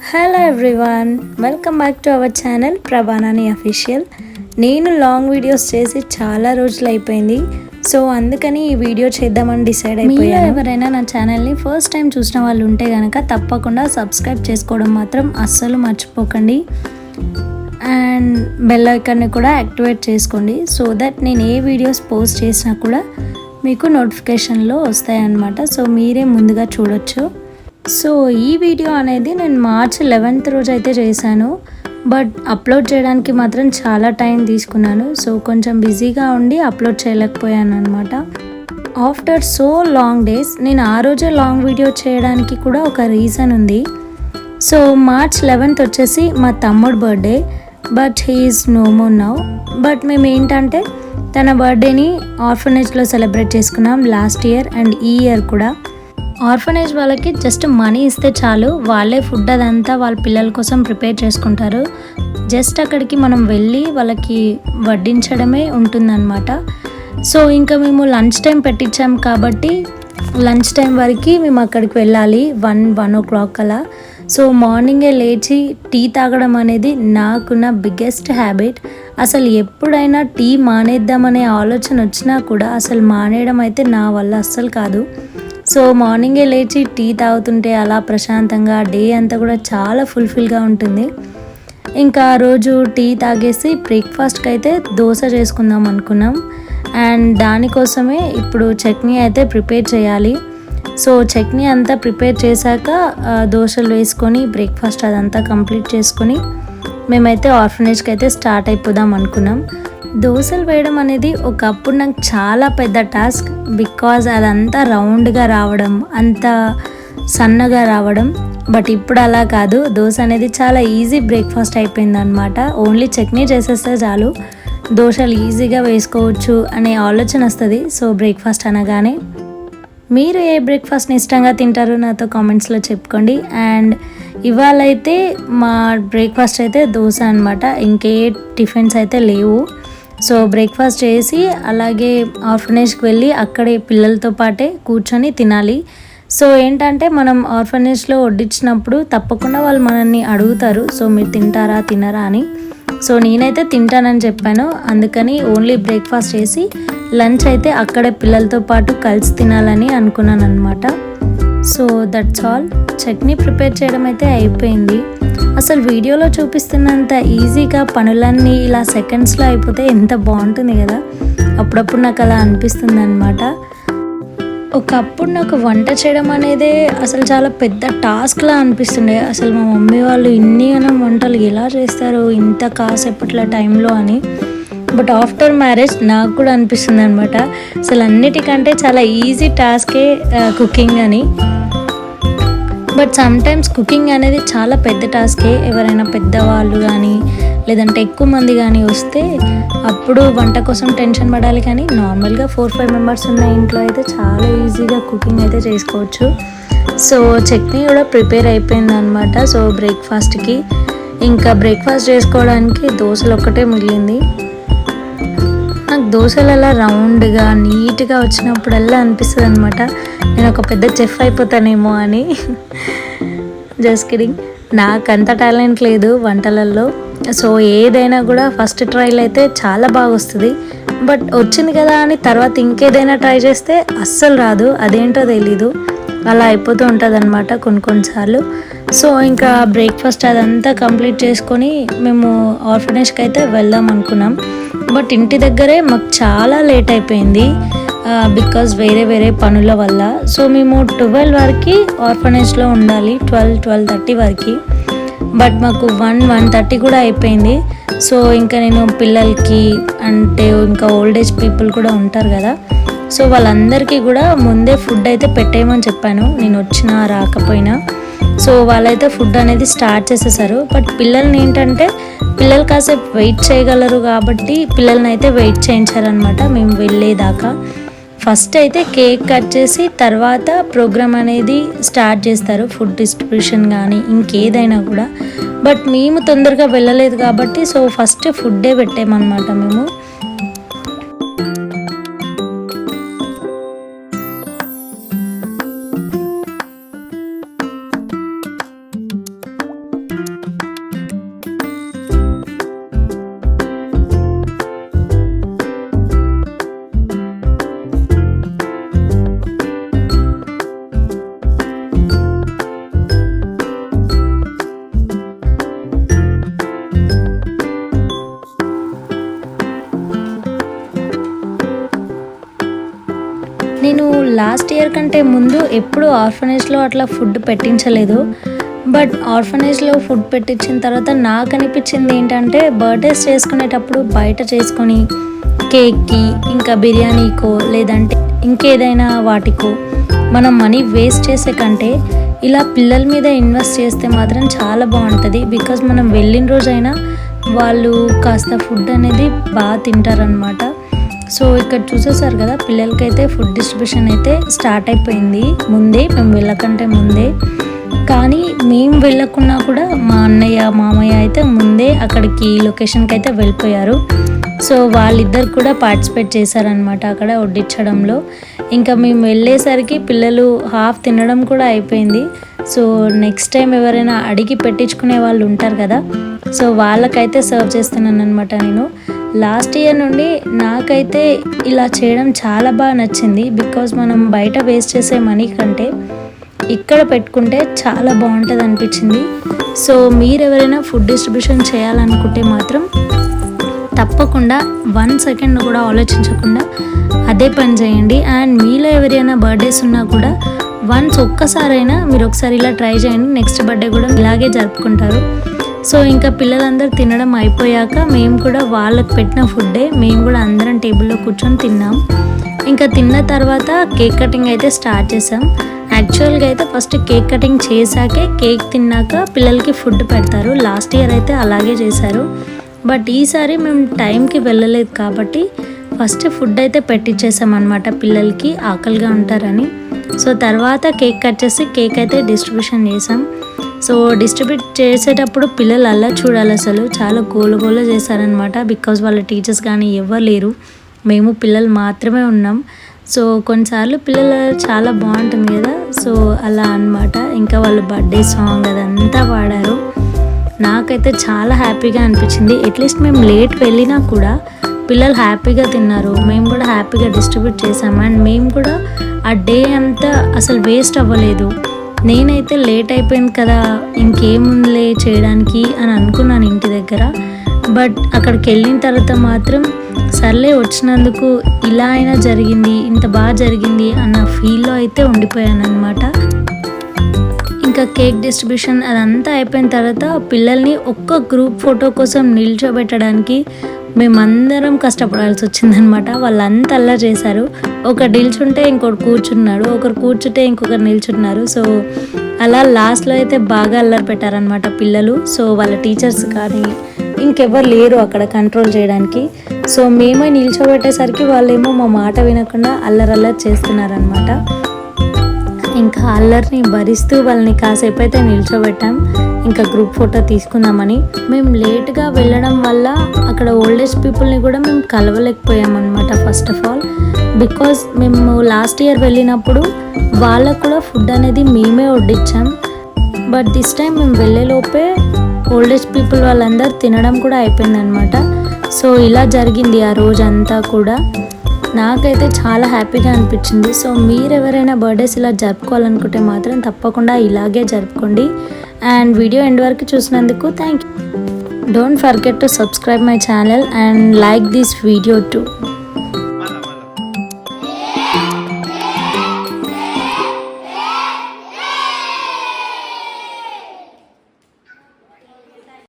Hello everyone, welcome back to our channel Prabhanani official. నేను long videos చేసి చాలా రోజులు అయిపోయింది. సో అందుకని ఈ వీడియో చేద్దామని డిసైడ్ అయిపోయాను. ఎవరైనా నా ఛానల్ని ఫస్ట్ టైం చూసిన వాళ్ళు ఉంటే కనుక తప్పకుండా సబ్స్క్రైబ్ చేసుకోవడం మాత్రం అస్సలు మర్చిపోకండి. అండ్ బెల్ ఐకాన్ని కూడా యాక్టివేట్ చేసుకోండి, సో దట్ నేను ఏ వీడియోస్ పోస్ట్ చేసినా కూడా మీకు నోటిఫికేషన్లో వస్తాయన్నమాట. సో మీరే ముందుగా చూడొచ్చు. సో ఈ వీడియో అనేది నేను మార్చ్ 11th రోజు అయితే చేశాను, బట్ అప్లోడ్ చేయడానికి మాత్రం చాలా టైం తీసుకున్నాను. సో కొంచెం బిజీగా ఉండి అప్లోడ్ చేయలేకపోయాను అనమాట. ఆఫ్టర్ సో లాంగ్ డేస్ నేను ఆ రోజే లాంగ్ వీడియో చేయడానికి కూడా ఒక రీజన్ ఉంది. సో మార్చ్ 11th వచ్చేసి మా తమ్ముడు birthday, but he is no more now. But మేము ఏంటంటే తన బర్త్డేని ఆర్ఫనేజ్లో సెలబ్రేట్ చేసుకున్నాం లాస్ట్ ఇయర్ అండ్ ఈ ఇయర్ కూడా. ఆర్ఫనేజ్ వాళ్ళకి జస్ట్ మనీ ఇస్తే చాలు, వాళ్ళే ఫుడ్ అదంతా వాళ్ళ పిల్లల కోసం ప్రిపేర్ చేసుకుంటారు. జస్ట్ అక్కడికి మనం వెళ్ళి వాళ్ళకి వడ్డించడమే ఉంటుందన్నమాట. సో ఇంకా మేము లంచ్ టైం పెట్టించాం కాబట్టి లంచ్ టైం వరకు మేము అక్కడికి వెళ్ళాలి 1 o'clock అలా. సో మార్నింగే లేచి టీ తాగడం అనేది నాకున్న బిగ్గెస్ట్ హ్యాబిట్. అసలు ఎప్పుడైనా టీ మానేద్దామనే ఆలోచన వచ్చినా కూడా అసలు మానేయడం అయితే నా వల్ల అస్సలు కాదు. సో మార్నింగే లేచి టీ తాగుతుంటే అలా ప్రశాంతంగా డే అంతా కూడా చాలా ఫుల్ఫిల్గా ఉంటుంది. ఇంకా ఆ రోజు టీ తాగేసి బ్రేక్ఫాస్ట్కి అయితే దోశ చేసుకుందాం అనుకున్నాం. అండ్ దానికోసమే ఇప్పుడు చట్నీ అయితే ప్రిపేర్ చేయాలి. సో చట్నీ అంతా ప్రిపేర్ చేశాక దోశలు వేసుకొని బ్రేక్ఫాస్ట్ అదంతా కంప్లీట్ చేసుకొని మేమైతే ఆర్ఫనేజ్కి అయితే స్టార్ట్ అయిపోదాం అనుకున్నాం. దోశలు వేయడం అనేది ఒకప్పుడు నాకు చాలా పెద్ద టాస్క్, బికాజ్ అదంతా రౌండ్గా రావడం, అంత సన్నగా రావడం. బట్ ఇప్పుడు అలా కాదు, దోశ అనేది చాలా ఈజీ బ్రేక్ఫాస్ట్ అయిపోయింది అనమాట. ఓన్లీ చట్నీ చేసేస్తే చాలు, దోశలు ఈజీగా వేసుకోవచ్చు అనే ఆలోచన వస్తుంది. సో బ్రేక్ఫాస్ట్ అనగానే మీరు ఏ బ్రేక్ఫాస్ట్ని ఇష్టంగా తింటారో నాతో కామెంట్స్లో చెప్పుకోండి. అండ్ ఇవాళ అయితే మా బ్రేక్ఫాస్ట్ అయితే దోశ అనమాట, ఇంకే టిఫిన్స్ అయితే లేవు. సో బ్రేక్ఫాస్ట్ చేసి అలాగే ఆర్ఫనేజ్కి వెళ్ళి అక్కడే పిల్లలతో పాటే కూర్చొని తినాలి. సో ఏంటంటే మనం ఆర్ఫనేజ్లో వడ్డించినప్పుడు తప్పకుండా వాళ్ళు మనల్ని అడుగుతారు, సో మీరు తింటారా తినరా అని. సో నేనైతే తింటానని చెప్పాను, అందుకని ఓన్లీ బ్రేక్ఫాస్ట్ చేసి లంచ్ అయితే అక్కడే పిల్లలతో పాటు కలిసి తినాలని అనుకున్నాను అనమాట. So that's all. Chutney prepare చేయడం అయితే అయిపోయింది. అసలు వీడియోలో చూపిస్తున్నంత ఈజీగా పనులన్నీ ఇలా సెకండ్స్లో అయిపోతే ఎంత బాగుంటుంది కదా. అప్పుడప్పుడు నాకు అలా అనిపిస్తుంది అనమాట. ఒకప్పుడు నాకు వంట చేయడం అనేది అసలు చాలా పెద్ద టాస్క్లా అనిపిస్తుండే. అసలు మా మమ్మీ వాళ్ళు ఇన్ని వంటలు ఎలా చేస్తారు ఇంత కాసేపట్ల టైంలో అని. బట్ ఆఫ్టర్ మ్యారేజ్ నాకు కూడా అనిపిస్తుంది అనమాట, అసలు అన్నిటికంటే చాలా ఈజీ టాస్కే కుకింగ్ అని. బట్ సమ్టైమ్స్ కుకింగ్ అనేది చాలా పెద్ద టాస్కే. ఎవరైనా పెద్దవాళ్ళు కానీ లేదంటే ఎక్కువ మంది కానీ వస్తే అప్పుడు వంట కోసం టెన్షన్ పడాలి. కానీ నార్మల్గా 4-5 మెంబర్స్ ఉన్న ఇంట్లో అయితే చాలా ఈజీగా కుకింగ్ అయితే చేసుకోవచ్చు. సో చట్నీ కూడా ప్రిపేర్ అయిపోయింది అనమాట. సో బ్రేక్ఫాస్ట్కి ఇంకా బ్రేక్ఫాస్ట్ చేసుకోవడానికి దోశలు ఒక్కటే మిగిలింది. నాకు దోశలు అలా రౌండ్గా నీట్గా వచ్చినప్పుడల్లా అనిపిస్తుంది అనమాట, నేను ఒక పెద్ద చెఫ్ అయిపోతానేమో అని. జస్ట్ కిడింగ్, నాకంత టాలెంట్ లేదు వంటలలో. సో ఏదైనా కూడా ఫస్ట్ ట్రైల్ అయితే చాలా బాగా వస్తుంది, బట్ వచ్చింది కదా అని తర్వాత ఇంకేదైనా ట్రై చేస్తే అస్సలు రాదు, అదేంటో తెలీదు. అలా అయిపోతూ ఉంటుంది అనమాట కొన్నిసార్లు. సో ఇంకా బ్రేక్ఫాస్ట్ అదంతా కంప్లీట్ చేసుకొని మేము ఆర్ఫనేజ్కి అయితే వెళ్దాం అనుకున్నాం. బట్ ఇంటి దగ్గరే మాకు చాలా లేట్ అయిపోయింది బికాజ్ వేరే పనుల వల్ల. సో మేము 12 వరకు ఆర్ఫనేజ్లో ఉండాలి, 12-12:30 వరకు. బట్ మాకు 1-1:30 కూడా అయిపోయింది. సో ఇంకా నేను పిల్లలకి అంటే ఇంకా ఓల్డ్ ఏజ్ పీపుల్ కూడా ఉంటారు కదా, సో వాళ్ళందరికీ కూడా ముందే ఫుడ్ అయితే పెట్టేయమని చెప్పాను, నేను వచ్చినా రాకపోయినా. సో వాళ్ళైతే ఫుడ్ అనేది స్టార్ట్ చేసేసారు. బట్ పిల్లల్ని ఏంటంటే పిల్లలు కాసేపు వెయిట్ చేయగలరు కాబట్టి పిల్లల్ని అయితే వెయిట్ చేయించారనమాట మేము వెళ్ళేదాకా. ఫస్ట్ అయితే కేక్ కట్ చేసి తర్వాత ప్రోగ్రామ్ అనేది స్టార్ట్ చేస్తారు, ఫుడ్ డిస్ట్రిబ్యూషన్ కానీ ఇంకేదైనా కూడా. బట్ మేము తొందరగా వెళ్ళలేదు కాబట్టి సో ఫస్ట్ ఫుడ్డే పెట్టామన్నమాట మేము. లాస్ట్ ఇయర్ కంటే ముందు ఎప్పుడు ఆర్ఫనేజ్లో అట్లా ఫుడ్ పెట్టించలేదు. బట్ ఆర్ఫనేజ్లో ఫుడ్ పెట్టించిన తర్వాత నాకు అనిపించింది ఏంటంటే బర్త్డేస్ చేసుకునేటప్పుడు బయట చేసుకొని కేక్కి ఇంకా బిర్యానీకో లేదంటే ఇంకేదైనా వాటికో మనం మనీ వేస్ట్ చేసే కంటే ఇలా పిల్లల మీద ఇన్వెస్ట్ చేస్తే మాత్రం చాలా బాగుంటుంది. బికాజ్ మనం వెళ్ళిన రోజైనా వాళ్ళు కాస్త ఫుడ్ అనేది బాగా తింటారనమాట. సో ఇక్కడ చూసేసారు కదా, పిల్లలకైతే ఫుడ్ డిస్ట్రిబ్యూషన్ అయితే స్టార్ట్ అయిపోయింది ముందే, మేము వెళ్ళకంటే ముందే. కానీ మేము వెళ్ళకున్నా కూడా మా అన్నయ్య మామయ్య అయితే ముందే అక్కడికి లొకేషన్కి అయితే వెళ్ళిపోయారు. సో వాళ్ళిద్దరు కూడా పార్టిసిపేట్ చేశారనమాట అక్కడ వడ్డించడంలో. ఇంకా మేము వెళ్ళేసరికి పిల్లలు హాఫ్ తినడం కూడా అయిపోయింది. సో నెక్స్ట్ టైం ఎవరైనా అడిగి పెట్టించుకునే వాళ్ళు ఉంటారు కదా, సో వాళ్ళకైతే సర్వ్ చేస్తున్నాను అనమాట నేను. లాస్ట్ ఇయర్ నుండి నాకైతే ఇలా చేయడం చాలా బాగా నచ్చింది. బికాజ్ మనం బయట వేస్ట్ చేసే మనీ కంటే ఇక్కడ పెట్టుకుంటే చాలా బాగుంటుంది అనిపించింది. సో మీరు ఎవరైనా ఫుడ్ డిస్ట్రిబ్యూషన్ చేయాలనుకుంటే మాత్రం తప్పకుండా 1 సెకండ్ కూడా ఆలోచించకుండా అదే పని చేయండి. అండ్ మీలో ఎవరైనా బర్త్డేస్ ఉన్నా కూడా వన్స్ ఒక్కసారైనా మీరు ఒకసారి ఇలా ట్రై చేయండి. నెక్స్ట్ బర్త్డే కూడా ఇలాగే జరుపుకుంటారు. సో ఇంకా పిల్లలందరూ తినడం అయిపోయాక మేము కూడా వాళ్ళకి పెట్టిన ఫుడ్డే మేము కూడా అందరం టేబుల్లో కూర్చొని తిన్నాం. ఇంకా తిన్న తర్వాత కేక్ కటింగ్ అయితే స్టార్ట్ చేసాం. యాక్చువల్గా అయితే ఫస్ట్ కేక్ కటింగ్ చేశాకే కేక్ తిన్నాక పిల్లలకి ఫుడ్ పెడతారు. లాస్ట్ ఇయర్ అయితే అలాగే చేశారు. బట్ ఈసారి మేము టైంకి వెళ్ళలేదు కాబట్టి ఫస్ట్ ఫుడ్ అయితే పెట్టించేసాం అనమాట, పిల్లలకి ఆకలిగా ఉంటారని. సో తర్వాత కేక్ కట్ చేసి కేక్ అయితే డిస్ట్రిబ్యూషన్ చేసాం. సో డిస్ట్రిబ్యూట్ చేసేటప్పుడు పిల్లలు అలా చూడాలి, అసలు చాలా గోల చేశారనమాట. బికాజ్ వాళ్ళ టీచర్స్ కానీ ఎవరు లేరు, మేము పిల్లలు మాత్రమే ఉన్నాం. సో కొన్నిసార్లు పిల్లలు చాలా బాగుంటుంది కదా, సో అలా అనమాట. ఇంకా వాళ్ళు బర్త్డే సాంగ్ అదంతా పాడారు. నాకైతే చాలా హ్యాపీగా అనిపించింది. అట్లీస్ట్ మేము లేట్ వెళ్ళినా కూడా పిల్లలు హ్యాపీగా తిన్నారు, మేము కూడా హ్యాపీగా డిస్ట్రిబ్యూట్ చేసాము. అండ్ మేము కూడా ఆ డే అంతా అసలు వేస్ట్ అవ్వలేదు. నేనైతే లేట్ అయిపోయింది కదా, ఇంకేముందిలే చేయడానికి అని అనుకున్నాను ఇంటి దగ్గర. బట్ అక్కడికి వెళ్ళిన తర్వాత మాత్రం సర్లే వచ్చినందుకు ఇలా అయినా జరిగింది, ఇంత బాగా జరిగింది అన్న ఫీల్లో అయితే ఉండిపోయాను అనమాట. ఇంకా కేక్ డిస్ట్రిబ్యూషన్ అదంతా అయిపోయిన తర్వాత పిల్లల్ని ఒక్క గ్రూప్ ఫోటో కోసం నిల్చోబెట్టడానికి మేమందరం కష్టపడాల్సి వచ్చిందనమాట. వాళ్ళంతా అలా చేశారు. ఒకరు నిల్చుంటే ఇంకొకరు కూర్చున్నాడు, ఒకరు కూర్చుంటే ఇంకొకరు నిల్చున్నారు. సో అలా లాస్ట్లో అయితే బాగా అల్లరి పెట్టారనమాట పిల్లలు. సో వాళ్ళ టీచర్స్ కానీ ఇంకెవరు లేరు అక్కడ కంట్రోల్ చేయడానికి. సో మేమే నిల్చోబెట్టేసరికి వాళ్ళేమో మా మాట వినకుండా అల్లరి చేస్తున్నారనమాట. ఇంకా అల్లరిని భరిస్తూ వాళ్ళని కాసేపు అయితే నిల్చోబెట్టాం, ఇంకా గ్రూప్ ఫోటో తీసుకుందామని. మేము లేట్గా వెళ్ళడం వల్ల అక్కడ ఓల్డేజ్ పీపుల్ని కూడా మేము కలవలేకపోయామన్నమాట. ఫస్ట్ ఆఫ్ ఆల్ బికాజ్ మేము లాస్ట్ ఇయర్ వెళ్ళినప్పుడు వాళ్ళకు కూడా ఫుడ్ అనేది మేమే వడ్డించాం. బట్ దిస్ టైం మేము వెళ్ళేలోపే ఓల్డేజ్ పీపుల్ వాళ్ళందరూ తినడం కూడా అయిపోయిందనమాట. సో ఇలా జరిగింది ఆ రోజంతా కూడా. నాకైతే చాలా హ్యాపీగా అనిపించింది. సో మీరు ఎవరైనా బర్త్డేస్ ఇలా జరుపుకోవాలనుకుంటే మాత్రం తప్పకుండా ఇలాగే జరుపుకోండి. అండ్ వీడియో ఎండ్ వరకు చూసినందుకు thank you. Don't forget to subscribe my channel and like this video too.